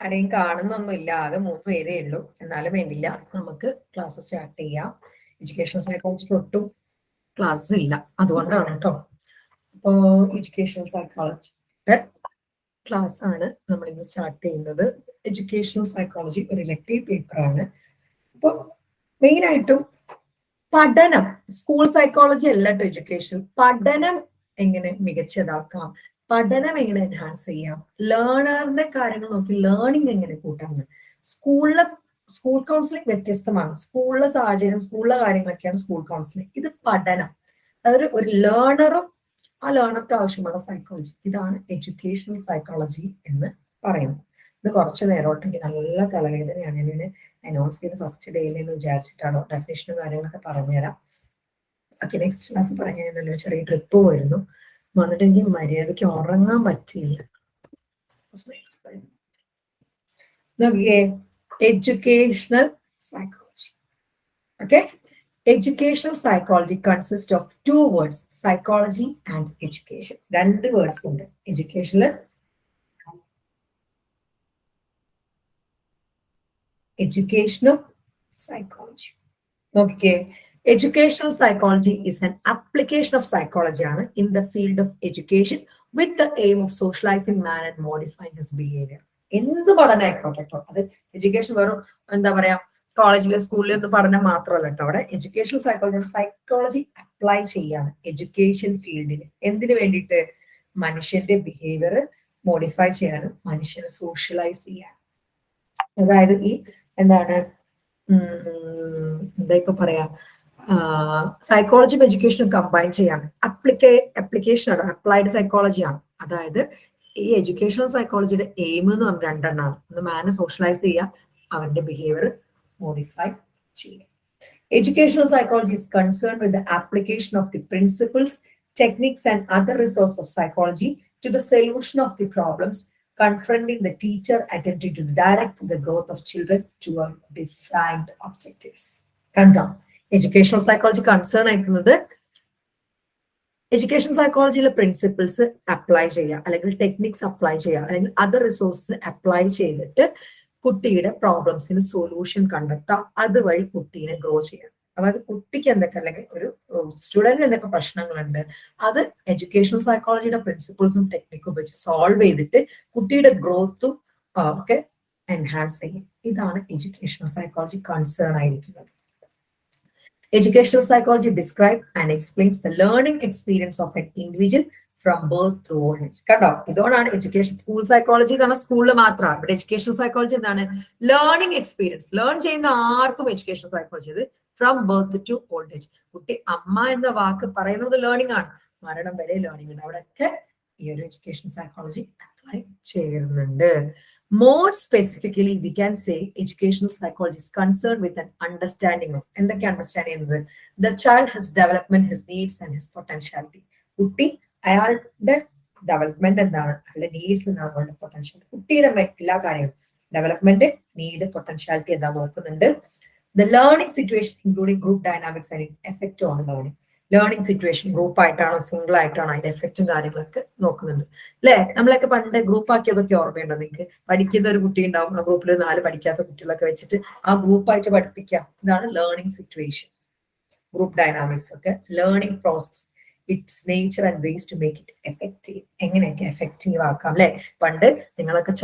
ആരെയും കാണുന്നൊന്നുമില്ല, ആകെ 3 പേരേ ഉള്ളൂ. എന്നാലും വേണ്ടില്ല, നമുക്ക് ക്ലാസ് സ്റ്റാർട്ട് ചെയ്യാം. എഡ്യൂക്കേഷൻ സൈക്കോളജിക്ക് ഒട്ടും ക്ലാസ് ഇല്ല, അതുകൊണ്ടാണ് കേട്ടോ. അപ്പോ എഡ്യൂക്കേഷൻ സൈക്കോളജിയുടെ ക്ലാസ് ആണ് നമ്മൾ ഇന്ന് സ്റ്റാർട്ട് ചെയ്യുന്നത്. എഡ്യൂക്കേഷൻ സൈക്കോളജി ഒരു ഇലക്ടീവ് പേപ്പറാണ്. അപ്പോൾ മെയിനായിട്ടും പഠനം, സ്കൂൾ സൈക്കോളജി അല്ല കേട്ടോ എഡ്യൂക്കേഷൻ. പഠനം എങ്ങനെ മികച്ചതാക്കാം, പഠനം എങ്ങനെ എൻഹാൻസ് ചെയ്യാം, ലേണറിന്റെ കാര്യങ്ങൾ നോക്കി ലേണിംഗ് എങ്ങനെ കൂട്ടാം. സ്കൂൾ കൗൺസിലിംഗ് വ്യത്യസ്തമാണ്. സ്കൂളിലെ സാഹചര്യം, സ്കൂളിലെ കാര്യങ്ങളൊക്കെയാണ് സ്കൂൾ കൗൺസിലിംഗ്. ഇത് പഠനം, അതൊരു ലേണറും ആ ലേണർക്ക് ആവശ്യമുള്ള സൈക്കോളജി, ഇതാണ് എഡ്യൂക്കേഷണൽ സൈക്കോളജി എന്ന് പറയുന്നത്. ഇത് കുറച്ചു നേരോട്ടെങ്കിൽ നല്ല തലവേദനയാണ്. ഞാൻ അനൗൺസ് ചെയ്ത് ഫസ്റ്റ് ഡേയിൽ എന്ന് വിചാരിച്ചിട്ടാണോ ഡെഫിനേഷനും കാര്യങ്ങളൊക്കെ പറഞ്ഞുതരാം. ഓക്കെ, നെക്സ്റ്റ് ക്ലാസ് പറഞ്ഞിരുന്നല്ലോ, ചെറിയ ട്രിപ്പ് വരുന്നു. വന്നിട്ട് എനിക്ക് മര്യാദയ്ക്ക് ഉറങ്ങാൻ പറ്റിയില്ല. നോക്കിയേ, educational psychology. Okay, educational psychology consists of 2 words, psychology and education. 2 words ഉണ്ട്. educational psychology. നോക്കിക്കേ, educational psychology is an application of psychology ആണ് in the field of education with the aim of socializing man and modifying his behavior. എന്ത് പഠനമായിക്കോട്ടെ കേട്ടോ, അത് education വെറും എന്താ പറയാ കോളേജിലെ സ്കൂളിലെ ഒന്നും പഠനം മാത്രമല്ല കേട്ടോ. അവിടെ എഡ്യൂക്കേഷണൽ സൈക്കോളജി അപ്ലൈ ചെയ്യാണ് എഡ്യൂക്കേഷൻ ഫീൽഡിൽ. എന്തിനു വേണ്ടിയിട്ട്? മനുഷ്യന്റെ ബിഹേവിയർ മോഡിഫൈ ചെയ്യാനും മനുഷ്യനെ സോഷ്യലൈസ് ചെയ്യാനും. അതായത് ഈ എന്താണ് എന്താ ഇപ്പൊ പറയാ, സൈക്കോളജിയും എഡ്യൂക്കേഷനും കമ്പൈൻ ചെയ്യാണ്. അപ്ലിക്കേഷൻ ആണ്, അപ്ലൈഡ് സൈക്കോളജി ആണ്. അതായത് ഈ എഡ്യൂക്കേഷണൽ സൈക്കോളജിയുടെ എയിം എന്ന് പറഞ്ഞ 2 എണ്ണമാണ്. ഒന്ന് മാനെ സോഷ്യലൈസ് ചെയ്യുക, അവന്റെ ബിഹേവിയർ modify ചെയ്യുക. Educational psychology is concerned with the application of the principles, techniques and other resources of psychology to the solution of the problems confronting the teacher, attempting to direct the growth of children toward defined objectives. കണ്ടോ, educational psychology concern ആയിരിക്കുന്നത് education സൈക്കോളജിയിലെ principles apply ചെയ്യുക, അല്ലെങ്കിൽ techniques apply ചെയ്യുക, അല്ലെങ്കിൽ other resources apply ചെയ്തിട്ട് കുട്ടിയുടെ പ്രോബ്ലംസിന് solution കണ്ടെത്തുക, അതുവഴി കുട്ടീനെ ഗ്രോ ചെയ്യാം. അതായത് കുട്ടിക്ക് എന്തൊക്കെ, അല്ലെങ്കിൽ ഒരു സ്റ്റുഡന്റിന് എന്തൊക്കെ പ്രശ്നങ്ങളുണ്ട്, അത് എഡ്യൂക്കേഷണൽ സൈക്കോളജിയുടെ പ്രിൻസിപ്പിൾസും ടെക്നിക്കും വെച്ച് സോൾവ് ചെയ്തിട്ട് കുട്ടിയുടെ ഗ്രോത്തും ഒക്കെ എൻഹാൻസ് ചെയ്യും. ഇതാണ് എഡ്യൂക്കേഷണൽ സൈക്കോളജി കൺസേൺ ആയിരിക്കുന്നത്. Educational psychology describes and explains the learning experience of an individual from birth to old age. കണ്ടോ, ഇതോടാണ് എഡ്യൂക്കേഷൻ. സ്കൂൾ സൈക്കോളജി എന്ന് പറഞ്ഞാൽ സ്കൂളിൽ മാത്രമാണ്. ഇവിടെ എഡ്യൂക്കേഷൻ സൈക്കോളജി എന്താണ്? Learning experience. ലേൺ ചെയ്യുന്ന ആർക്കും എഡ്യൂക്കേഷൻ സൈക്കോളജി. ഇത് from birth to old age. കുട്ടി അമ്മ എന്ന വാക്ക് പറയുന്നത് ലേണിംഗ് ആണ്, മരണം വരെ ലേണിംഗ് ഉണ്ട്. അവിടെയൊക്കെ ഈ ഒരു എഡ്യൂക്കേഷൻ സൈക്കോളജി അപ്ലൈ ചെയ്യുന്നുണ്ട്. More specifically, we can say educational psychology is concerned with an understanding of എന്തൊക്കെ അണ്ടർസ്റ്റാൻഡ് ചെയ്യുന്നത്? The child has development, his needs and his potentiality. കുട്ടി അയാളുടെ ഡെവലപ്മെന്റ് എന്താണ്, അയാളുടെ നീഡ്സ് എന്താണ്, അവളുടെ പൊട്ടൻഷ്യൽ. കുട്ടിയുടെ എല്ലാ കാര്യങ്ങളും ഡെവലപ്മെന്റ്, നീഡ്, പൊട്ടൻഷ്യാലിറ്റി എന്താ നോക്കുന്നുണ്ട്. The learning situation including group dynamics and its effect on learning. Learning situation group ആയിട്ടാണോ സിംഗിൾ ആയിട്ടാണോ, അതിന്റെ എഫക്റ്റും കാര്യങ്ങളൊക്കെ നോക്കുന്നുണ്ട്. അല്ലെ, നമ്മളൊക്കെ പണ്ട് ഗ്രൂപ്പ് ആക്കിയതൊക്കെ ഓർമ്മയുണ്ടോ നിങ്ങൾക്ക്? പഠിക്കുന്ന ഒരു കുട്ടി ഉണ്ടാവും, ആ ഗ്രൂപ്പിൽ 4 പഠിക്കാത്ത കുട്ടികളൊക്കെ വെച്ചിട്ട് ആ ഗ്രൂപ്പായിട്ട് പഠിപ്പിക്കാം. ഇതാണ് ലേണിംഗ് സിറ്റുവേഷൻ. ഗ്രൂപ്പ് ഡൈനാമിക്സ് ഒക്കെ learning process, its nature and ways to make it effective. എങ്ങനെയൊക്കെ എഫക്റ്റീവ് ആക്കാം അല്ലെ. പണ്ട് നിങ്ങളൊക്കെ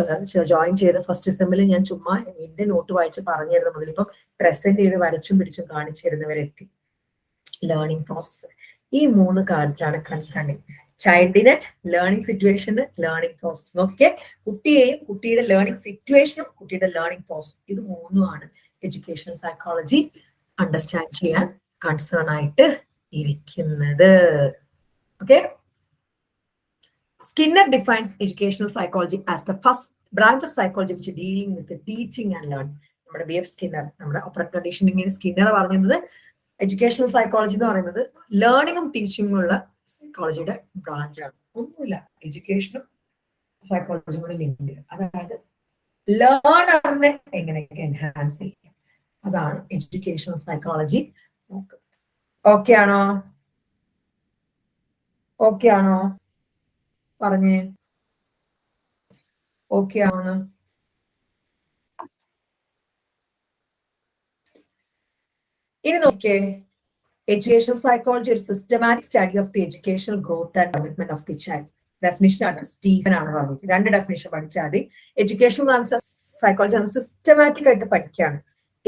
ജോയിൻ ചെയ്ത ഫസ്റ്റ് സെമ്മിൽ ഞാൻ ചുമ്മാ എന്റെ നോട്ട് വായിച്ച് പറഞ്ഞു തരുന്ന മുതൽ ഇപ്പം പ്രസന്റ് ചെയ്ത് വരച്ചും പിടിച്ചും കാണിച്ചു തരുന്നവരെത്തി. ലേണിംഗ് പ്രോസസ് ഈ 3 കാര്യത്തിലാണ് കൺസേണിങ്. ചൈൽഡിനെ ലേണിംഗ് സിറ്റുവേഷന്, ലേണിംഗ് പ്രോസസ്. നോക്കിക്കേ, കുട്ടിയെയും കുട്ടിയുടെ ലേണിംഗ് സിറ്റുവേഷനും കുട്ടിയുടെ ലേണിംഗ് പ്രോസസ്, ഇത് 3ഉമാണ് എഡ്യൂക്കേഷൻ സൈക്കോളജി അണ്ടർസ്റ്റാൻഡ് ചെയ്യാൻ കൺസേൺ ആയിട്ട് ഇരിക്കുന്നത്. Okay, Skinner defines educational psychology as the first branch of psychology which dealing with teaching and learning. നമ്മുടെ BF സ്കിന്നർ, നമ്മുടെ ഓപ്പറേറ്റ് കണ്ടീഷനിങ്ങിന് സ്കിന്നർ പറഞ്ഞത് എഡ്യൂക്കേഷണൽ സൈക്കോളജി എന്ന് പറയുന്നത് ലേണിംഗും ടീച്ചിങ്ങും ഉള്ള സൈക്കോളജിയുടെ ബ്രാഞ്ചാണ്. ഒന്നുമില്ല, എഡ്യൂക്കേഷനും സൈക്കോളജിയും കൂടെ ലിങ്ക്. അതായത് ലേണറിനെ എങ്ങനെയൊക്കെ എൻഹാൻസ് ചെയ്യും, അതാണ് എഡ്യൂക്കേഷണൽ സൈക്കോളജി നോക്കുന്നത്. ഓക്കെ ആണോ? ഓക്കെ ആണോ? പറഞ്ഞേ ഓക്കെ ആണോ? ഇനി നോക്കിയേ, എഡ്യൂക്കേഷണൽ സൈക്കോളജി ഒരു systematic study of the educational growth and development of the child. Definition ആണ് സ്റ്റീഫൻ ആണ് പറഞ്ഞത്. 2 ഡെഫിനിഷൻ പഠിച്ചാൽ മതി. എഡ്യൂക്കേഷണൽ സൈക്കോളജി ആണ് സിസ്റ്റമാറ്റിക് ആയിട്ട് പഠിക്കുകയാണ്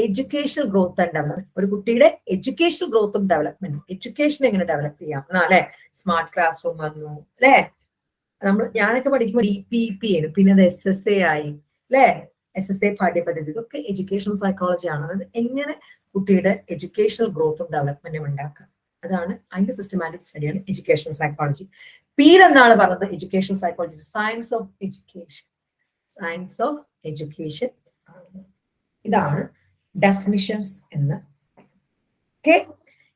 എഡ്യൂക്കേഷണൽ ഗ്രോത്ത് ആൻഡ് ഡെവലപ്മെന്റ്. ഒരു കുട്ടിയുടെ എഡ്യൂക്കേഷണൽ ഗ്രോത്തും ഡെവലപ്മെന്റും, എഡ്യൂക്കേഷൻ എങ്ങനെ ഡെവലപ്പ് ചെയ്യാം എന്നാലേ സ്മാർട്ട് ക്ലാസ് റൂം വന്നു അല്ലെ. ഞാനൊക്കെ പഠിക്കുമ്പോൾ DPP ആണ്, പിന്നെ അത് SSA ആയി അല്ലെ, SSA പാഠ്യപദ്ധതി. ഇതൊക്കെ എഡ്യൂക്കേഷണൽ സൈക്കോളജി ആണ്. അതായത് എങ്ങനെ കുട്ടിയുടെ എഡ്യൂക്കേഷണൽ ഗ്രോത്തും ഡെവലപ്മെന്റും ഉണ്ടാക്കാം, അതാണ് അതിന്റെ സിസ്റ്റമാറ്റിക് സ്റ്റഡിയാണ് എഡ്യൂക്കേഷണൽ സൈക്കോളജി. എന്നാണ് പറഞ്ഞത് educational psychology science of education. Science of education ഇതാണ് ഡെഫിനിഷൻസ് എന്ന്. ഓക്കെ,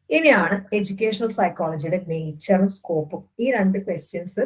ഇനിയാണ് എഡ്യൂക്കേഷണൽ സൈക്കോളജിയുടെ നേച്ചറും സ്കോപ്പും. ഈ 2 questions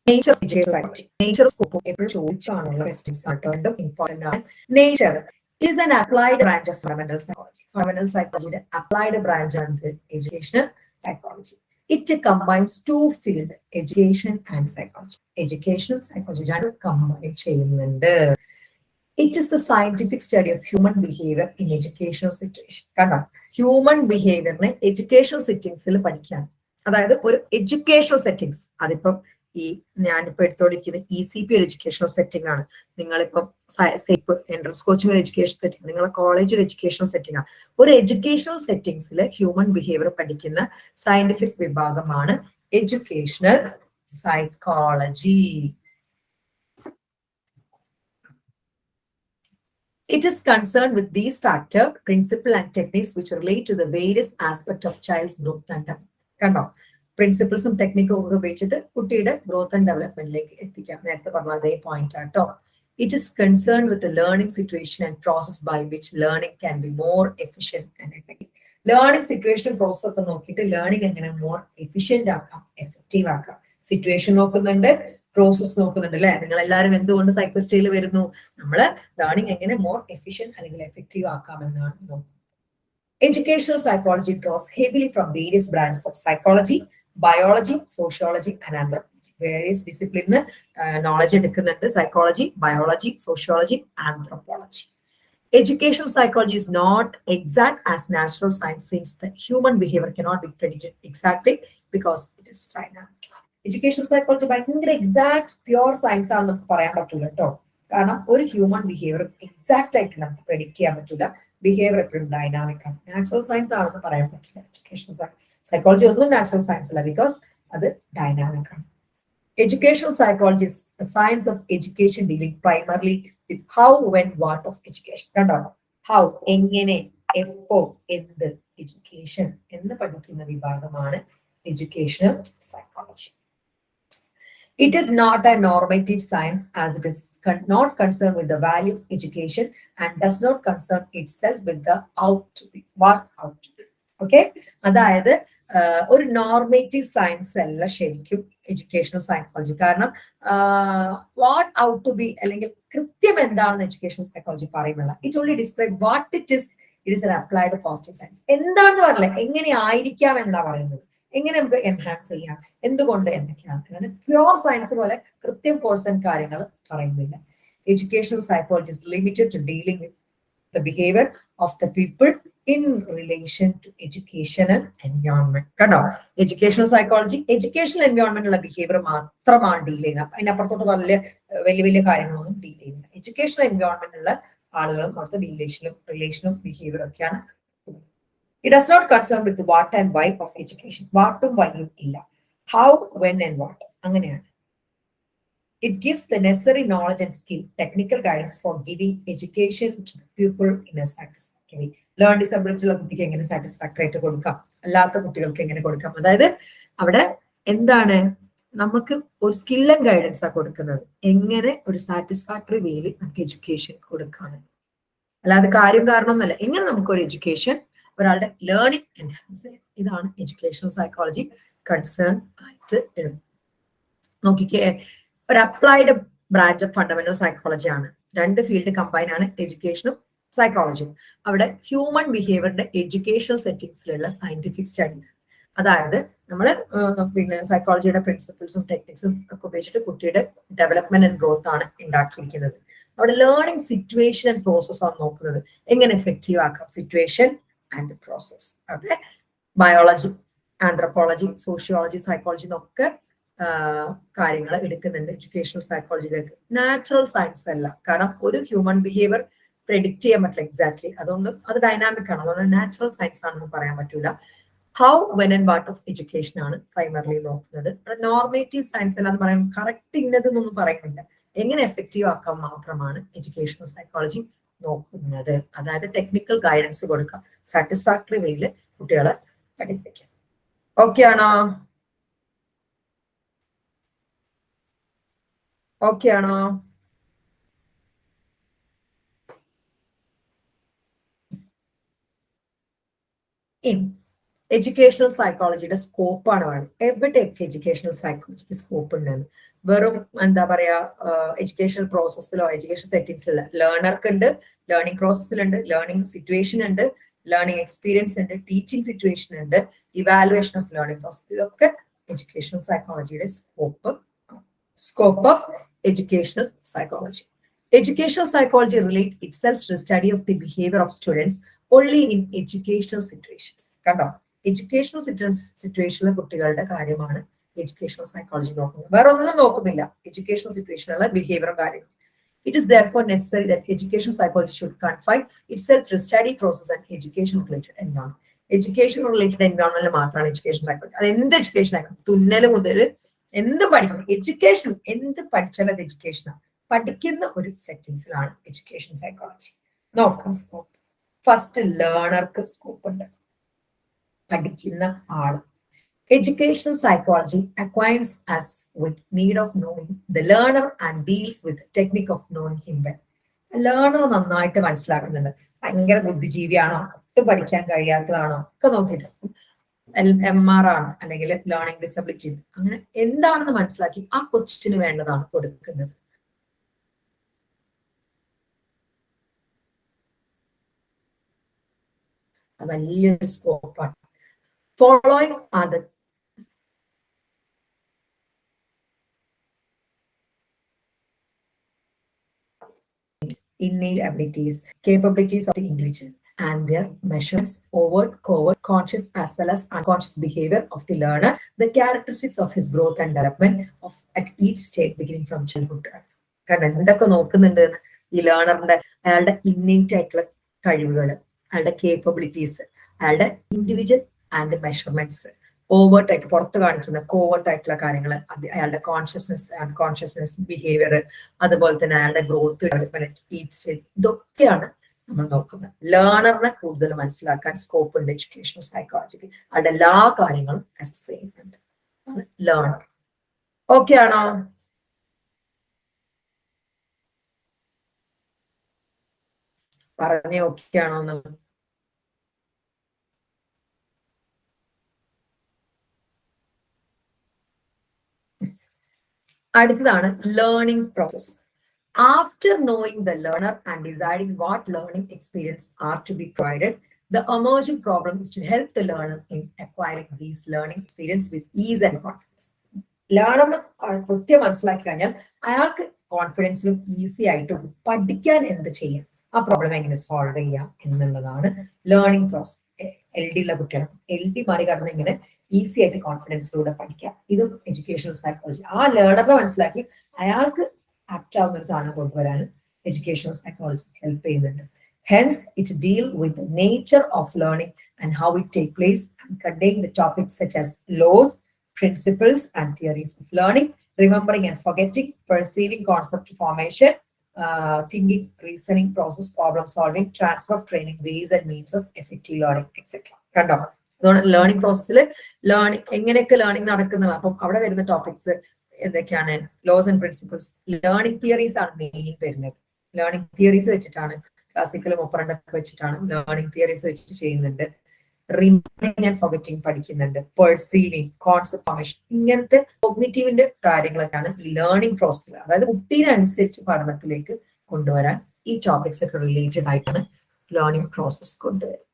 nature of education psychology, nature സ്കോപ്പും എപ്പോഴും ചോദിച്ചാണുള്ള ക്വസ്റ്റ്യൻസ് ആണ്. രണ്ടും ഇമ്പോർട്ടന്റ് ആണ്. Nature is an applied branch of fundamental psychology. Fundamental psychology applied branch ആണ് educational psychology. It combines 2 fields, education and psychology. Educational psychology രണ്ടും combine ചെയ്യുന്നുണ്ട്. It is the scientific study of human behavior in educational situation. കണ്ടോ, human ബിഹേവിയറിനെ educational സെറ്റിംഗ്സിൽ പഠിക്കാം. അതായത് ഒരു educational settings, അതിപ്പം ഞാനിപ്പോ എടുത്തോണ്ടിരിക്കുന്ന ECP ഒരു എഡ്യൂക്കേഷണൽ സെറ്റിംഗ് ആണ്. നിങ്ങളിപ്പം സേപ്പ് എൻട്രൻസ് കോച്ചിങ് ഒരു എഡ്യൂക്കേഷൻ സെറ്റിംഗ്, നിങ്ങളെ കോളേജ് ഒരു എഡ്യൂക്കേഷണൽ സെറ്റിംഗ് ആണ്. ഒരു എഡ്യൂക്കേഷണൽ സെറ്റിംഗ്സിൽ ഹ്യൂമൻ ബിഹേവിയർ പഠിക്കുന്ന സയന്റിഫിക് വിഭാഗമാണ് educational psychology. It is concerned with these factors, principles and techniques which relate to the various aspects of child's growth and development. കണ്ടോ, പ്രിൻസിപ്പിൾസും ടെക്നിക്കും ഒക്കെ ഉപയോഗിച്ചിട്ട് കുട്ടിയുടെ ഗ്രോത്ത് ആൻഡ് ഡെവലപ്മെന്റിലേക്ക് എത്തിക്കാം. നേരത്തെ പറഞ്ഞ അതേ പോയിന്റ് ആട്ടോ. It is concerned with the learning situation and process by which learning can be more efficient and effective. Learning situation process ഒക്കെ നോക്കിയിട്ട് ലേണിംഗ് എങ്ങനെ മോർ എഫിഷ്യന്റ് ആക്കാം, എഫക്റ്റീവ് ആക്കാം. സിറ്റുവേഷൻ നോക്കുന്നുണ്ട്, പ്രോസസ് നോക്കുന്നുണ്ട് അല്ലെ. നിങ്ങൾ എല്ലാവരും എന്തുകൊണ്ട് സൈക്കോ സ്റ്റൈൽ വരുന്നു? നമ്മള് ലേണിംഗ് എങ്ങനെ മോർ എഫിഷ്യന്റ് അല്ലെങ്കിൽ എഫക്റ്റീവ് ആക്കാം എന്നാണ് നോക്കുന്നത്. Educational psychology draws heavily from various branches of psychology, biology, sociology and anthropology. Various disciplines knowledge എടുക്കുന്നുണ്ട്. Psychology, biology, sociology, anthropology. Educational psychology is not exact as natural science, since the human behavior cannot be predicted exactly because it is dynamic. Educational psychology ഭയങ്കര exact pure science ആണെന്ന് നമുക്ക് പറയാൻ പറ്റില്ല കേട്ടോ. കാരണം ഒരു human behaviour exact ആയിട്ട് നമുക്ക് പ്രെഡിക്ട് ചെയ്യാൻ പറ്റില്ല. ബിഹേവിയർ എപ്പോഴും ഡൈനാമിക് ആണ്. നാച്ചുറൽ സയൻസ് ആണെന്ന് പറയാൻ പറ്റില്ല. എഡ്യൂക്കേഷണൽ സൈക്കോളജി ഒന്നും നാച്ചുറൽ സയൻസ് അല്ല, ബിക്കോസ് അത് ഡൈനാമിക് ആണ്. Educational psychology is a science of education dealing primarily with how, when, what of education. കണ്ടോ, how എങ്ങനെ, എപ്പോ, എന്ത്, എഡ്യൂക്കേഷൻ എന്ന് പഠിക്കുന്ന വിഭാഗമാണ് educational psychology. It is not a normative science, as it is not concerned with the value of education and does not concern itself with the out to be, what out to be. Okay, അതായത് ഒരു normative science അല്ല ശരിക്കും educational psychology. കാരണം what out to B അല്ലെങ്കിൽ കൃത്യം എന്താണെന്ന് educational psychology പറയുന്നില്ല. It only describe what it is an applied positive science. എന്താണെന്ന് പറയില്ല, എങ്ങനെ ആയിരിക്കാം എന്നാ പറയുന്നത്, എങ്ങനെ നമുക്ക് എൻഹാൻസ് ചെയ്യാം, എന്തുകൊണ്ട്, എന്തൊക്കെയാണ്. അങ്ങനെ പ്യുവർ സയൻസ് പോലെ കൃത്യം കോഴ്സ് ആൻഡ് കാര്യങ്ങൾ പറയുന്നില്ല. Educational psychology is limited to dealing with the behavior of the people in relation to educational environment. കണ്ടോ, എഡ്യൂക്കേഷണൽ സൈക്കോളജി എഡ്യൂക്കേഷണൽ എൻവയോൺമെന്റിലുള്ള ബിഹേവിയർ മാത്രമാണ് ഡീൽ ചെയ്യുന്നത്. അതിനപ്പുറത്തോട്ട് വലിയ വലിയ കാര്യങ്ങളൊന്നും ഡീൽ ചെയ്യുന്നില്ല. എഡ്യൂക്കേഷണൽ എൻവയോൺമെന്റിലുള്ള ആളുകളും അവിടുത്തെ റിലേഷനും ബിഹേവിയറും ഒക്കെയാണ്. It does not concern with what and why of education. വാട്ടും വൈയും ഇല്ല. How, when and what അങ്ങനെയാണ്. It gives the necessary knowledge and skill, technical guidance for giving education to the pupil in a satisfactory way. Learn disability ഉള്ള കുട്ടിക്ക് എങ്ങനെ satisfactory ആയിട്ട് കൊടുക്കാം, അല്ലാത്ത കുട്ടികൾക്ക് എങ്ങനെ കൊടുക്കാം. അതായത് അവിടെ എന്താണ് നമുക്ക് ഒരു സ്കിൽ ആൻഡ് ഗൈഡൻസ് ആ കൊടുക്കുന്നത്, എങ്ങനെ ഒരു സാറ്റിസ്ഫാക്ടറി വേയിൽ നമുക്ക് എഡ്യൂക്കേഷൻ കൊടുക്കാം. അല്ലാതെ കാരണം ഒന്നല്ല, എങ്ങനെ നമുക്ക് ഒരു എഡ്യൂക്കേഷൻ ഒരാളുടെ ലേണിംഗ് എൻഹാൻസ് ചെയ്യാം. ഇതാണ് എഡ്യൂക്കേഷണൽ സൈക്കോളജി കൺസേൺ ആയിട്ട് നോക്കിക്കേ. ഒരു applied branch of fundamental psychology ആണ്. 2 ഫീൽഡ് കമ്പൈൻ ആണ്, എഡ്യൂക്കേഷനും സൈക്കോളജി അവിടെ ഹ്യൂമൻ ബിഹേവിയറിന്റെ എഡ്യൂക്കേഷൻ സെറ്റിംഗ്സിലുള്ള സയന്റിഫിക് സ്റ്റഡി. അതായത് നമ്മൾ പിന്നെ സൈക്കോളജിയുടെ പ്രിൻസിപ്പിൾസും ടെക്നിക്സും ഒക്കെ ഉപയോഗിച്ചിട്ട് കുട്ടിയുടെ ഡെവലപ്മെന്റ് ആൻഡ് ഗ്രോത്ത് ആണ് ഉണ്ടാക്കിയിരിക്കുന്നത്. അവിടെ ലേണിംഗ് സിറ്റുവേഷൻ ആൻഡ് പ്രോസസ് ആണ് നോക്കുന്നത്, എങ്ങനെ എഫക്റ്റീവ് ആക്കാം സിറ്റുവേഷൻ ആൻഡ് പ്രോസസ്. അവിടെ ബയോളജി, ആന്ത്രപ്പോളജി, സോഷ്യോളജി, സൈക്കോളജി എന്നൊക്കെ കാര്യങ്ങൾ എടുക്കുന്നുണ്ട് എഡ്യൂക്കേഷണൽ സൈക്കോളജിയിലേക്ക്. നാച്ചുറൽ സയൻസ് അല്ല, കാരണം ഒരു ഹ്യൂമൻ ബിഹേവിയർ പ്രെഡിക്റ്റ് ചെയ്യാൻ പറ്റില്ല എക്സാക്ട്ലി, അതുകൊണ്ട് അത് ഡൈനാമിക് ആണ്, അതുകൊണ്ട് നാച്ചുറൽ സയൻസ് ആണെന്ന് പറയാൻ പറ്റൂല. How, when and what of education ആണ് പ്രൈമറിലി നോക്കുന്നത്. നോർമേറ്റീവ് സയൻസ് അല്ലാന്ന് പറയാൻ കറക്റ്റ് ഇന്നതെന്നൊന്നും പറയുന്നില്ല, എങ്ങനെ എഫക്റ്റീവ് ആക്കാൻ മാത്രമാണ് എഡ്യൂക്കേഷണൽ സൈക്കോളജി നോക്കുന്നത്. അതായത് ടെക്നിക്കൽ ഗൈഡൻസ് കൊടുക്കാം, സാറ്റിസ്ഫാക്ടറി വേയിൽ കുട്ടികളെ പഠിപ്പിക്കാം. ഓക്കെ ആണോ? ഓക്കെ ആണോ? ഇനി എഡ്യൂക്കേഷണൽ സൈക്കോളജിയുടെ സ്കോപ്പാണ് പറയുന്നത്. എവിടെയൊക്കെ എഡ്യൂക്കേഷണൽ സൈക്കോളജിക്ക് സ്കോപ്പ് ഉണ്ടെന്ന്. വെറും എന്താ പറയാ എഡ്യൂക്കേഷണൽ പ്രോസസ്സിലോ എഡ്യൂക്കേഷൻ സെറ്റിംഗ്സിലോ ലേണർക്ക് ഉണ്ട്, ലേണിംഗ് പ്രോസസ്സിലുണ്ട്, ലേണിംഗ് സിറ്റുവേഷൻ ഉണ്ട്, ലേണിംഗ് എക്സ്പീരിയൻസ് ഉണ്ട്, ടീച്ചിങ് സിറ്റുവേഷൻ ഉണ്ട്, ഇവാലുവേഷൻ ഓഫ് ലേണിംഗ് പ്രോസസ്. ഇതൊക്കെ എഡ്യൂക്കേഷണൽ സൈക്കോളജിയുടെ scope of educational psychology. Educational psychology relates itself to the study of the behavior of students only in educational situations. കണ്ടോ, educational സിറ്റുവേഷനിലെ കുട്ടികളുടെ കാര്യമാണ് educational psychology നോക്കുന്നത്, വേറെ ഒന്നും നോക്കുന്നില്ല. എഡ്യൂക്കേഷണൽ സിറ്റുവേഷനിലെ ബിഹേവിയറും കാര്യങ്ങളും. It is therefore necessary that educational psychology should confine itself to the study process and education related environment. Education related എൻവയോൺമെന്റിൽ മാത്രമാണ് എഡ്യൂക്കേഷൻ സൈക്കോളജി. അത് എന്ത് എഡ്യൂക്കേഷൻ ആയിരുന്നു, തുന്നൽ മുതൽ എന്ത് പഠിക്കണം, എഡ്യൂക്കേഷൻ എന്ത് പഠിച്ചാലും അത് എഡ്യൂക്കേഷനാണ്. പഠിക്കുന്ന ഒരു സെറ്റിംഗ്സിലാണ് എഡ്യൂക്കേഷൻ സൈക്കോളജി. നോക്കാം സ്കോപ്പ്. ഫസ്റ്റ് ലേണർക്ക് സ്കോപ്പ് ഉണ്ട്, പഠിക്കുന്ന ആള്. Educational psychology acquaints us with need of knowing the learner and deals with the technique of knowing him well. Learner നന്നായിട്ട് മനസ്സിലാക്കുന്നുണ്ട്, ഭയങ്കര ബുദ്ധിജീവിയാണോ, ഒട്ടും പഠിക്കാൻ കഴിയാത്തതാണോ ഒക്കെ നോക്കിയിട്ട്, MR ആണോ അല്ലെങ്കിൽ ലേണിംഗ് ഡിസബിലിറ്റി, അങ്ങനെ എന്താണെന്ന് മനസ്സിലാക്കി ആ കൊച്ചിന് വേണ്ടതാണ് കൊടുക്കുന്നത്. വലിയൊരു സ്കോപ്പാണ്. Following are the innate abilities, capabilities of the individual and their measurements, overt, covert, conscious as well as unconscious behavior of the learner, the characteristics of his growth and development of at each stage beginning from childhood. കാരണം എന്തൊക്കെ നോക്കുന്നുണ്ട് ഈ ലേണറിന്റെ, അയാളുടെ innate ആയിട്ടുള്ള കഴിവുകൾ, അയാളുടെ capabilities, അയാളുടെ individual and measurements, overt ആയിട്ട് പുറത്ത് കാണിക്കുന്ന കോവേർട്ട് ആയിട്ടുള്ള കാര്യങ്ങൾ, അയാളുടെ കോൺഷ്യസ്നെസ് ആൻഡ് കോൺഷ്യസ്നെസ് ബിഹേവിയർ, അതുപോലെ തന്നെ അയാളുടെ ഗ്രോത്ത് ഡെവലപ്മെന്റ്, ഇതൊക്കെയാണ് നമ്മൾ നോക്കുന്നത്. ലേണറിനെ കൂടുതൽ മനസ്സിലാക്കാൻ സ്കോപ്പ് ഉണ്ട് എഡ്യൂക്കേഷണൽ സൈക്കോളജിക്ക്. അയാളുടെ എല്ലാ കാര്യങ്ങളും അസസ് ചെയ്യുന്നുണ്ട് ലേണർ. ഓക്കെ ആണോ? പറഞ്ഞേ ഓക്കെ ആണോന്ന്. അടുത്തതാണ് learning process. After knowing the learner and deciding what learning experience are to be provided, the emerging problem is to help the learner in acquiring these learning experience with ease and confidence. ലേണറിന് കൃത്യം മനസ്സിലാക്കി കഴിഞ്ഞാൽ അയാൾക്ക് കോൺഫിഡൻസിലും easy ആയിട്ടും പഠിക്കാൻ എന്ത് ചെയ്യാം, ആ problem എങ്ങനെ സോൾവ് ചെയ്യാം എന്നുള്ളതാണ് ലേണിംഗ് പ്രോസസ്. LD ഉള്ള കുട്ടികൾ LD മറികടന്ന് ഇങ്ങനെ ഈസി ആയിട്ട് കോൺഫിഡൻസിലൂടെ പഠിക്കാം. ഇതും എഡ്യൂക്കേഷണൽ സൈക്കോളജി. ആ ലേണറിനെ മനസ്സിലാക്കി അയാൾക്ക് ആപ്റ്റ് ആവുന്ന ഒരു സാധനം കൊണ്ടുവരാൻ എഡ്യൂക്കേഷണൽ സൈക്കോളജി ഹെൽപ്പ് ചെയ്യുന്നുണ്ട്. Hence, it deals with the nature of learning and how it takes place and contain the topics such as laws, principles and theories of learning, remembering and forgetting, perceiving concept formation, thinking, reasoning process, problem solving, transfer of training, ways and means of effective learning, etc. കണ്ടോ, അതുകൊണ്ട് learning പ്രോസസ്സിൽ എങ്ങനെയൊക്കെ learning നടക്കുന്നത്. അപ്പം അവിടെ വരുന്ന topics എന്തൊക്കെയാണ്? Laws and principles, learning theories ആണ് മെയിൻ വരുന്നത്. ലേണിംഗ് തിയറീസ് വെച്ചിട്ടാണ്, ക്ലാസിക്കലും ഒപ്പറണ്ടൊക്കെ വെച്ചിട്ടാണ് ലേണിംഗ് തിയറീസ് വെച്ചിട്ട് ചെയ്യുന്നുണ്ട്. റിമെമ്പറിംഗ് ആൻഡ് ഫോർഗറ്റിംഗ് പഠിക്കുന്നുണ്ട്. പെർസീവിംഗ്, കോൺസെപ്റ്റ് ഫോർമേഷൻ, ഇങ്ങനത്തെ കോഗ്നിറ്റീവിന്റെ കാര്യങ്ങളൊക്കെയാണ് ഈ ലേണിംഗ് പ്രോസസ്സിൽ, അതായത് കുട്ടീനെ അനുസരിച്ച് പഠനത്തിലേക്ക് കൊണ്ടുവരാൻ ഈ ടോപ്പിക്സ് ഒക്കെ റിലേറ്റഡ് ആയിട്ടാണ് ലേണിംഗ് പ്രോസസ് കൊണ്ടുവരും.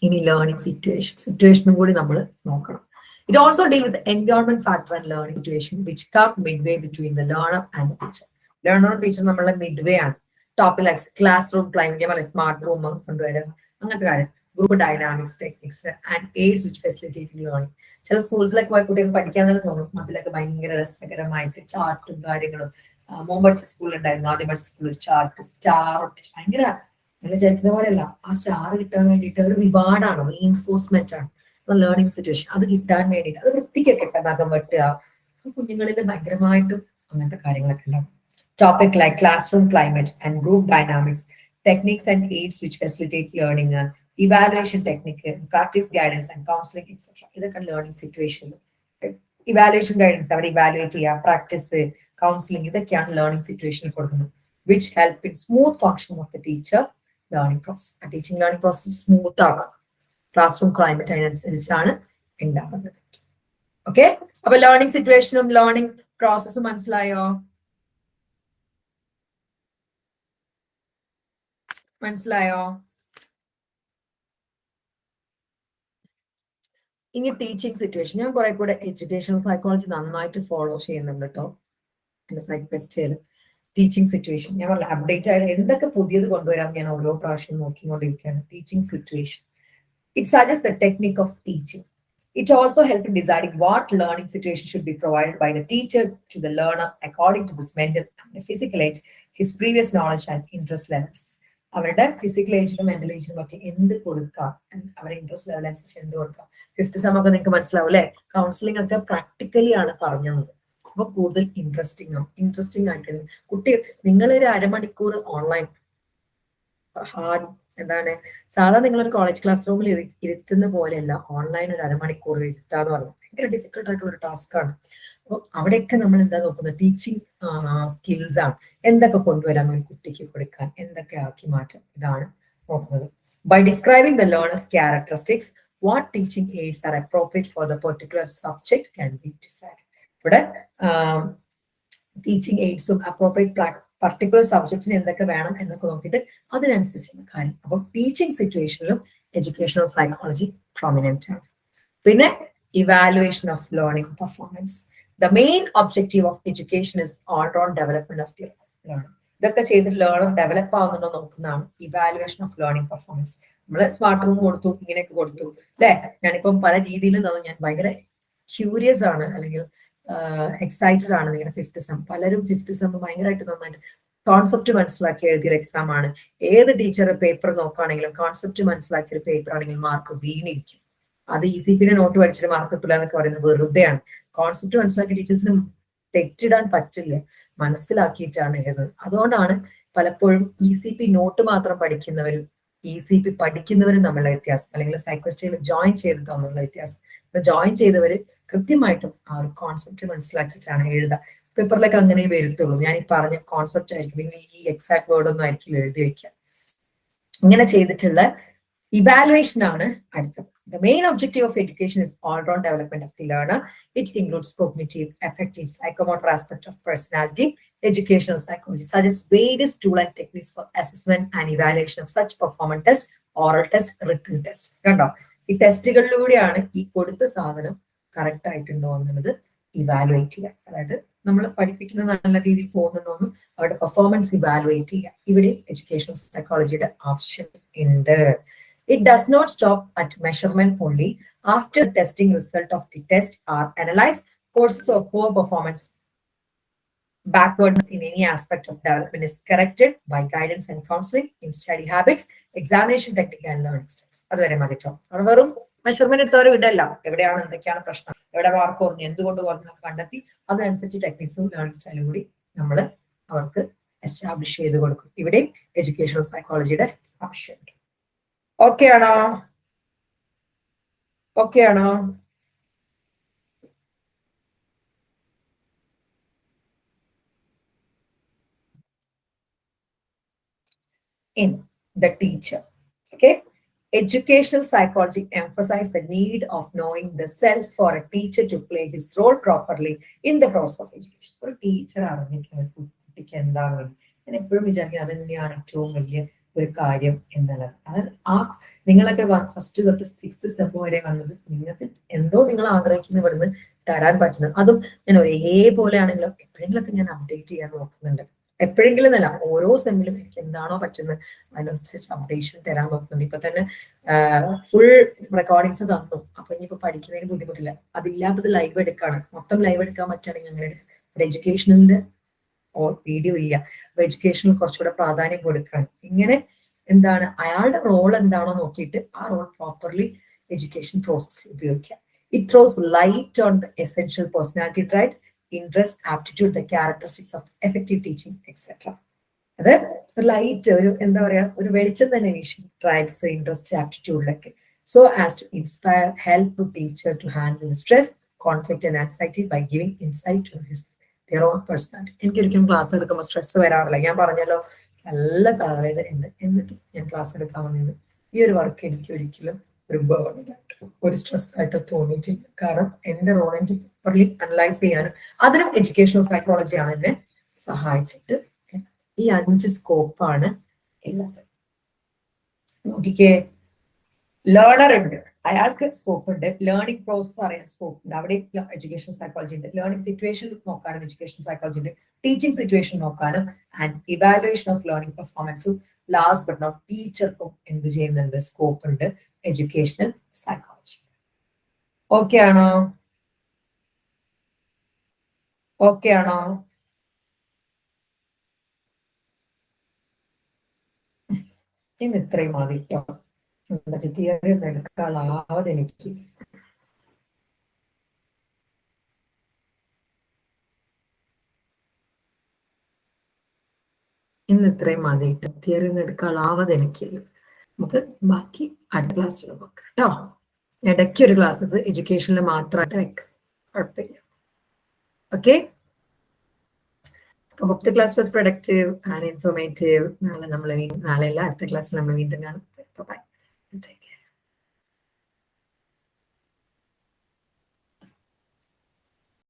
ഇനി ലേണിംഗ് സിറ്റുവേഷനും കൂടി നമ്മൾ നോക്കണം. It also deals with the environment factor and learning situation which come midway between the learner and the teacher. Learner and teacher നമ്മളുടെ midway ആണ്. Topic likes class room claiming പോലെ smart room കൊണ്ടുവരിക, അങ്ങനത്തെ കാര്യം. Group dynamics techniques and AIDS which facilitating learning. ചില സ്കൂൾസിലൊക്കെ പോയ കുട്ടികൾക്ക് പഠിക്കാൻ തന്നെ തോന്നും, അതിലൊക്കെ ഭയങ്കര രസകരമായിട്ട് ചാർട്ടും കാര്യങ്ങളും. മോൻ പഠിച്ച സ്കൂളിലുണ്ടായിരുന്നു, ആദ്യം പഠിച്ച സ്കൂളിൽ ചാർട്ട് സ്റ്റാർ ഭയങ്കര നിങ്ങൾ വിചാരിക്കുന്ന പോലെയല്ല. ആ സ്റ്റാർ കിട്ടാൻ വേണ്ടിയിട്ട് ഒരു റിവാർഡാണ്, റീഇൻഫോഴ്സ്മെന്റ് ആണ് ലേണിംഗ് സിറ്റുവേഷൻ. അത് കിട്ടാൻ വേണ്ടിയിട്ട് അത് വൃത്തിക്കൊക്കെ നഖം വെട്ടുക, കുഞ്ഞുങ്ങളിൽ ഭയങ്കരമായിട്ടും അങ്ങനത്തെ കാര്യങ്ങളൊക്കെ ഉണ്ടാകും. Topic like classroom climate and group dynamics, techniques and aids which facilitate learning, evaluation technique, practice guidance and counseling, etc. ഇതൊക്കെ ലേണിംഗ് സിറ്റുവേഷൻ. ഇവാലുവേഷൻ ഗൈഡൻസ് അവർ ഇവാലുവേറ്റ് ചെയ്യുക, പ്രാക്ടീസ്, കൗൺസിലിംഗ്, ഇതൊക്കെയാണ് ലേണിംഗ് സിറ്റുവേഷനിൽ കൊടുക്കുന്നത്. Which help in smooth function of the teacher learning process. ആ teaching learning process smooth ആവാം. Class room climate അതിനനുസരിച്ചാണ് ഉണ്ടാകുന്നത്. Okay, അപ്പൊ ലേണിംഗ് സിറ്റുവേഷനും ലേണിംഗ് പ്രോസസ്സും മനസ്സിലായോ? മനസ്സിലായോ? ഇനി ടീച്ചിങ് സിറ്റുവേഷൻ. ഞാൻ കുറെ കൂടെ എഡ്യൂക്കേഷണൽ സൈക്കോളജി നന്നായിട്ട് ഫോളോ ചെയ്യുന്നുണ്ട് കേട്ടോ എന്റെ സൈക്കോളജിയിൽ. ടീച്ചിങ് സിറ്റുവേഷൻ ഞാൻ പറഞ്ഞ അപ്ഡേറ്റ് ആയിട്ട് എന്തൊക്കെ പുതിയത് കൊണ്ടുവരാം ഞാൻ ഓരോ പ്രാവശ്യം നോക്കിക്കൊണ്ടിരിക്കുകയാണ്. Teaching situation it suggest the technique of teaching. It also helps in deciding what learning situation should be provided by the teacher to the learner according to this mental and physical age, his previous knowledge and interest levels. അവരുടെ physical ഏജിനും mental ഏജിനും പറ്റി എന്ത് കൊടുക്കാം, അവരുടെ interest level അനുസരിച്ച് എന്ത് കൊടുക്കാം. Fifth sem ഒക്കെ നിങ്ങൾക്ക് മനസ്സിലാവും അല്ലെ. കൗൺസിലിംഗ് ഒക്കെ പ്രാക്ടിക്കലി ആണ് പറഞ്ഞത്. അപ്പൊ കൂടുതൽ ഇൻട്രസ്റ്റിംഗ് ആയിട്ട് കുട്ടി നിങ്ങളൊരു അരമണിക്കൂർ ഓൺലൈൻ ഹാർഡ് എന്താണ് സാധാരണ നിങ്ങളൊരു കോളേജ് ക്ലാസ് റൂമിൽ ഇരുത്തുന്ന പോലെയല്ല ഓൺലൈൻ ഒരു അരമണിക്കൂർ ഇരുത്താന്ന് പറഞ്ഞത് ഭയങ്കര ഡിഫിക്കൽട്ട് ആയിട്ടുള്ള ഒരു ടാസ്ക് ആണ്. അപ്പൊ അവിടെയൊക്കെ നമ്മൾ എന്താ നോക്കുന്നത്, ടീച്ചിങ് സ്കിൽസ് ആണ്. എന്തൊക്കെ കൊണ്ടുവരാൻ ഒരു കുട്ടിക്ക് കൊടുക്കാൻ, എന്തൊക്കെ ആക്കി മാറ്റാം, ഇതാണ് നോക്കുന്നത്. By describing the learners characteristics what teaching aids are appropriate for the particular subject can be decide. ഇവിടെ ടീച്ചിങ് എയ്ഡ്സും അപ്രോപ്രിയേറ്റ് പർട്ടിക്കുലർ സബ്ജക്റ്റിന് എന്തൊക്കെ വേണം എന്നൊക്കെ നോക്കിയിട്ട് അതിനനുസരിച്ചുള്ള കാര്യം. അപ്പം ടീച്ചിങ് സിറ്റുവേഷനിലും എഡ്യൂക്കേഷണൽ സൈക്കോളജി പ്രൊമിനന്റ് ആണ്. പിന്നെ evaluation of learning performance. The main objective of education is all round development of the learner. ഇതൊക്കെ ചെയ്തിട്ട് ലേണർ ഡെവലപ്പ് ആവുന്നുണ്ടോ നോക്കുന്നതാണ് ഇവാലുവേഷൻ ഓഫ് ലേണിംഗ് പെർഫോമൻസ്. നമ്മള് സ്മാർട്ട് റൂം കൊടുത്തു, ഇങ്ങനെയൊക്കെ കൊടുത്തു അല്ലെ. ഞാനിപ്പം പല രീതിയിൽ ഞാൻ ഭയങ്കര ക്യൂരിയസ് ആണ്, അല്ലെങ്കിൽ എക്സൈറ്റഡ് ആണ്. നിങ്ങളുടെ ഫിഫ്ത് സെം പലരും ഫിഫ്ത് സെം ഭയങ്കരമായിട്ട് നന്നായിട്ട് കോൺസെപ്റ്റ് മനസ്സിലാക്കി എഴുതിയൊരു എക്സാം ആണ്. ഏത് ടീച്ചർ പേപ്പർ നോക്കുകയാണെങ്കിലും കോൺസെപ്റ്റ് മനസ്സിലാക്കിയ ഒരു പേപ്പർ ആണെങ്കിലും മാർക്ക് വീണിരിക്കും. അത് ECP നോട്ട് പഠിച്ചിട്ട് മാർക്ക് കിട്ടില്ല എന്നൊക്കെ പറയുന്നത് വെറുതെയാണ്. കോൺസെപ്റ്റ് മനസ്സിലാക്കിയ ടീച്ചേഴ്സിന് തെറ്റിടാൻ പറ്റില്ല, മനസ്സിലാക്കിയിട്ടാണ് എഴുതുന്നത്. അതുകൊണ്ടാണ് പലപ്പോഴും ECP നോട്ട് മാത്രം പഠിക്കുന്നവരും ECP പഠിക്കുന്നവരും തമ്മിലുള്ള വ്യത്യാസം, അല്ലെങ്കിൽ സൈക്കോളജിയിൽ ജോയിൻ ചെയ്ത് തമ്മിലുള്ള വ്യത്യാസം. ജോയിൻ ചെയ്തവര് കൃത്യമായിട്ടും ആ ഒരു കോൺസെപ്റ്റ് മനസ്സിലാക്കിയിട്ടാണ് എഴുതുക. പേപ്പറിലൊക്കെ അങ്ങനെ വരുത്തുള്ളൂ. ഞാൻ ഈ പറഞ്ഞ കോൺസെപ്റ്റ് ആയിരിക്കും, നിങ്ങൾ ഈ എക്സാക്ട് വേർഡ് ഒന്നും ആയിരിക്കും എഴുതി വെക്കുക. ഇങ്ങനെ ചെയ്തിട്ടുള്ള ഇവാലുവേഷൻ ആണ് അടുത്തത്. The main objective of education is all-round development of the learner. It includes cognitive, affective, psychomotor aspect of personality. Educational psychology suggests various tools and techniques for assessment and evaluation of such performance test, oral test, written test. കണ്ടോ, ഈ ടെസ്റ്റുകളിലൂടെയാണ് ഈ കൊടുത്ത സാധനം correct ആയിട്ടുണ്ടോ എന്നുള്ളത് evaluate ചെയ്യുക. അതായത് നമ്മൾ പഠിപ്പിക്കുന്ന നല്ല രീതിയിൽ പോകുന്നുണ്ടോന്നും അവരുടെ പെർഫോമൻസ് ഇവാലുവേറ്റ് ചെയ്യുക. ഇവിടെ എഡ്യൂക്കേഷണൽ സൈക്കോളജിയുടെ ആവശ്യം ഉണ്ട്. It does not stop at measurement only. After the testing result of the test are analyzed, courses of poor performance backwards in any aspect of development is corrected by guidance and counseling in study habits, examination technique and learning styles. അതുവരെ മതിട്ടോ. അവിടെ വെറും measurement എടുത്തവരെ വിടല്ല, എവിടെയാണ് എന്തൊക്കെയാണ് പ്രശ്നം, എവിടെ mark കുറഞ്ഞു, എന്തുകൊണ്ട് കുറഞ്ഞു കണ്ടെത്തി അതനുസരിച്ച് ടെക്നിക്സും ലേണിംഗ് സ്റ്റൈലും കൂടി നമ്മൾ അവർക്ക് എസ്റ്റാബ്ലിഷ് ചെയ്ത് കൊടുക്കും. ഇവിടെയും എഡ്യൂക്കേഷണൽ സൈക്കോളജിയുടെ ആവശ്യമുണ്ട്. ഓക്കെ ആണോ? ഓക്കെ ആണോ? In the teacher, okay, educational psychology emphasizes the need of knowing the self for a teacher to play his role properly in the process of education. ഒരു ടീച്ചർ അറിഞ്ഞിരിക്കണം കുട്ടിക്ക് എന്താണ്. ഞാൻ എപ്പോഴും വിചാരിക്കുന്നത് അത് തന്നെയാണ് ഏറ്റവും വലിയ ഒരു കാര്യം എന്നുള്ളത്. അതായത് നിങ്ങളൊക്കെ ഫസ്റ്റ് തൊട്ട് 6th സ്റ്റെപ്പ് വരെ വന്നത് നിങ്ങൾക്ക് എന്തോ നിങ്ങൾ ആഗ്രഹിക്കുന്ന ഇവിടുന്ന് തരാൻ പറ്റുന്നത്. അതും ഞാൻ ഒരേപോലെ ആണെങ്കിലും എപ്പോഴെങ്കിലൊക്കെ ഞാൻ അപ്ഡേറ്റ് ചെയ്യാൻ നോക്കുന്നുണ്ട്. എപ്പോഴെങ്കിലും എന്നല്ല, ഓരോ സെമ്മിലും എനിക്ക് എന്താണോ പറ്റുന്നത് അതിനനുസരിച്ച് അപ്ഡേഷൻ തരാൻ നോക്കുന്നുണ്ട്. ഇപ്പൊ തന്നെ ഫുൾ റെക്കോർഡിങ്സ് തന്നു. അപ്പൊ ഇനിയിപ്പോ പഠിക്കുന്നതിന് ബുദ്ധിമുട്ടില്ല. അതില്ലാത്തത് ലൈവ് എടുക്കാണ്. മൊത്തം ലൈവ് എടുക്കാൻ പറ്റുകയാണെങ്കിൽ അങ്ങനെ എടുക്കാം. എഡ്യൂക്കേഷണലിന്റെ വീഡിയോ ഇല്ല. അപ്പൊ എഡ്യൂക്കേഷനിൽ കുറച്ചുകൂടെ പ്രാധാന്യം കൊടുക്കുകയാണ്. ഇങ്ങനെ എന്താണ് അയാളുടെ റോൾ എന്താണോ നോക്കിയിട്ട് ആ റോൾ പ്രോപ്പർലി എഡ്യൂക്കേഷൻ പ്രോസസ്സിൽ ഉപയോഗിക്കുക. It throws light on the essential personality trait, interest, aptitude, the characteristics of effective teaching etcetera. അത് ഒരു ലൈറ്റ്, ഒരു എന്താ പറയാ, ഒരു വെളിച്ചം തന്നെ വീശും ട്രൈറ്റ്സ്, ഇൻട്രസ്റ്റ്, ആപ്റ്റിറ്റ്യൂഡിലൊക്കെ. So as to inspire, help teacher to handle stress, conflict and anxiety by giving insight to his their own personality. എനിക്കൊരിക്കലും ക്ലാസ് എടുക്കുമ്പോൾ സ്ട്രെസ് വരാറില്ല. ഞാൻ പറഞ്ഞല്ലോ നല്ല തലവേദന ഉണ്ട്, എന്നിട്ട് ഞാൻ ക്ലാസ് എടുക്കാൻ വന്നത്. ഈ ഒരു വർക്ക് എനിക്ക് ഒരിക്കലും ഒരു ബേർഡനായിട്ട്, ഒരു സ്ട്രെസ് ആയിട്ട് തോന്നിയിട്ടില്ല. കാരണം എന്റെ റോൾ എനിക്ക് പ്രോപ്പർലി അനലൈസ് ചെയ്യാനും അതിനും എഡ്യൂക്കേഷണൽ സൈക്കോളജിയാണ് എന്നെ സഹായിച്ചിട്ട്. ഈ 5 സ്കോപ്പാണ് ഉള്ളത്. നോക്കിക്കേ, ലേണർ ഉണ്ട്, അയാൾക്ക് സ്കോപ്പ് ഉണ്ട്. ലേണിംഗ് പ്രോസസ് അറിയാൻ സ്കോപ്പ് ഉണ്ട്, അവിടെ എഡ്യൂക്കേഷൻ സൈക്കോളജി ഉണ്ട്. ലേണിംഗ് സിറ്റുവേഷൻ നോക്കാനും എഡ്യൂക്കേഷൻ സൈക്കോളജി ഉണ്ട്. ടീച്ചിങ് സിറ്റുവേഷൻ നോക്കാനും ആൻഡ് ഇവാലുവേഷൻ ഓഫ് ലേണിംഗ് പെർഫോമൻസും ലാസ്റ്റ് ബട്ട് നോട്ട് ടീച്ചർക്കും എന്ത് ചെയ്യുന്നുണ്ട്, സ്കോപ്പ് ഉണ്ട്, എഡ്യൂക്കേഷണൽ സൈക്കോളജി. ഓക്കെ ആണോ? ഓക്കെ ആണോ? ഇന്ന് ഇത്രയും മതി കേട്ടോ. തിയറി ഒന്നും എടുക്കാനാവാതെ എനിക്ക്. ഇന്ന് ഇത്രയും മതി കേട്ടോ. തിയറി ഒന്നും എടുക്കാനാവാതെ എനിക്ക്. നമുക്ക് ബാക്കി അടുത്ത ക്ലാസ്സിൽ നോക്കാം കേട്ടോ. ഇടയ്ക്ക് ഒരു ക്ലാസ്സസ് എഡ്യൂക്കേഷനിൽ മാത്രമായിട്ട് വെക്കാം, കുഴപ്പമില്ല. Okay, hope the class was productive and informative. നാളെ അല്ല, അടുത്ത ക്ലാസ്സിൽ നമ്മൾ വീണ്ടും കാണാം. ബൈ. Take care.